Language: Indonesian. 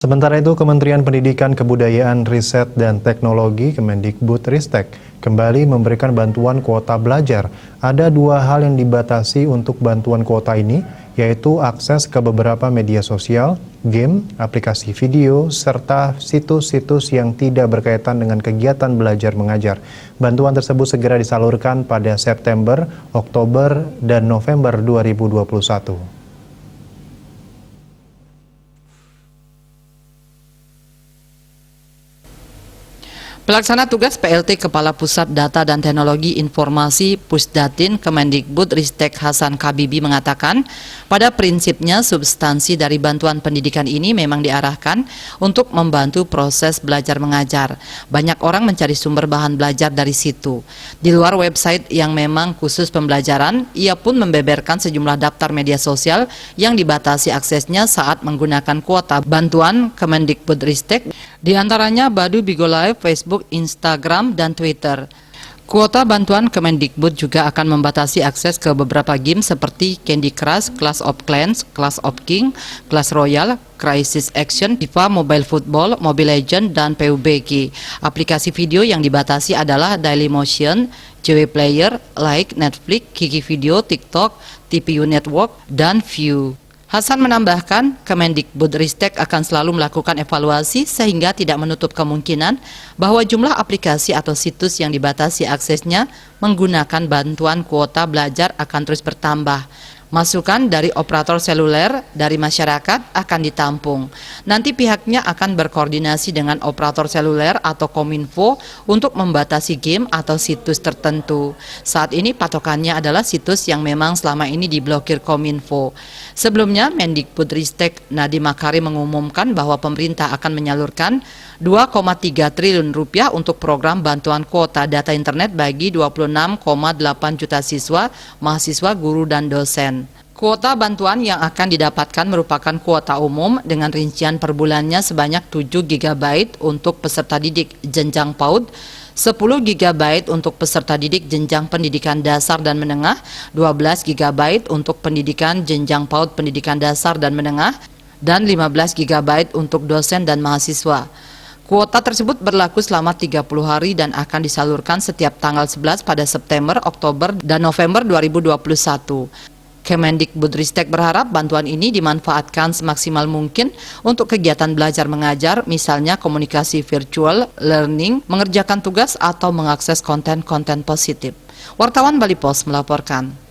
Sementara itu, Kementerian Pendidikan, Kebudayaan, Riset, dan Teknologi Kemendikbudristek kembali memberikan bantuan kuota belajar. Ada dua hal yang dibatasi untuk bantuan kuota ini, yaitu akses ke beberapa media sosial, game, aplikasi video, serta situs-situs yang tidak berkaitan dengan kegiatan belajar mengajar. Bantuan tersebut segera disalurkan pada September, Oktober, dan November 2021. Pelaksana tugas PLT Kepala Pusat Data dan Teknologi Informasi Pusdatin Kemendikbudristek Hasan Kabibi mengatakan, pada prinsipnya substansi dari bantuan pendidikan ini memang diarahkan untuk membantu proses belajar mengajar. Banyak orang mencari sumber bahan belajar dari situ. Di luar website yang memang khusus pembelajaran, ia pun membeberkan sejumlah daftar media sosial yang dibatasi aksesnya saat menggunakan kuota bantuan Kemendikbudristek, di antaranya Badu Bigo Live, Facebook, Instagram, dan Twitter. Kuota bantuan Kemendikbud juga akan membatasi akses ke beberapa game seperti Candy Crush, Clash of Clans, Clash of King, Clash Royale, Crisis Action, FIFA Mobile Football, Mobile Legends, dan PUBG. Aplikasi video yang dibatasi adalah Dailymotion, JW Player, Like, Netflix, Kiki Video, TikTok, TPU Network, dan View. Hasan menambahkan, Kemendikbudristek akan selalu melakukan evaluasi sehingga tidak menutup kemungkinan bahwa jumlah aplikasi atau situs yang dibatasi aksesnya menggunakan bantuan kuota belajar akan terus bertambah. Masukan dari operator seluler dari masyarakat akan ditampung. Nanti pihaknya akan berkoordinasi dengan operator seluler atau Kominfo untuk membatasi game atau situs tertentu. Saat ini patokannya adalah situs yang memang selama ini diblokir Kominfo. Sebelumnya, Mendikbudristek Nadiem Makarim mengumumkan bahwa pemerintah akan menyalurkan 2,3 triliun rupiah untuk program bantuan kuota data internet bagi 26,8 juta siswa, mahasiswa, guru, dan dosen. Kuota bantuan yang akan didapatkan merupakan kuota umum dengan rincian per bulannya sebanyak 7 GB untuk peserta didik jenjang PAUD, 10 GB untuk peserta didik jenjang pendidikan dasar dan menengah, 12 GB untuk pendidikan jenjang PAUD pendidikan dasar dan menengah, dan 15 GB untuk dosen dan mahasiswa. Kuota tersebut berlaku selama 30 hari dan akan disalurkan setiap tanggal 11 pada September, Oktober, dan November 2021. Kemendikbudristek berharap bantuan ini dimanfaatkan semaksimal mungkin untuk kegiatan belajar mengajar, misalnya komunikasi virtual, learning, mengerjakan tugas, atau mengakses konten-konten positif. Wartawan Bali Pos melaporkan.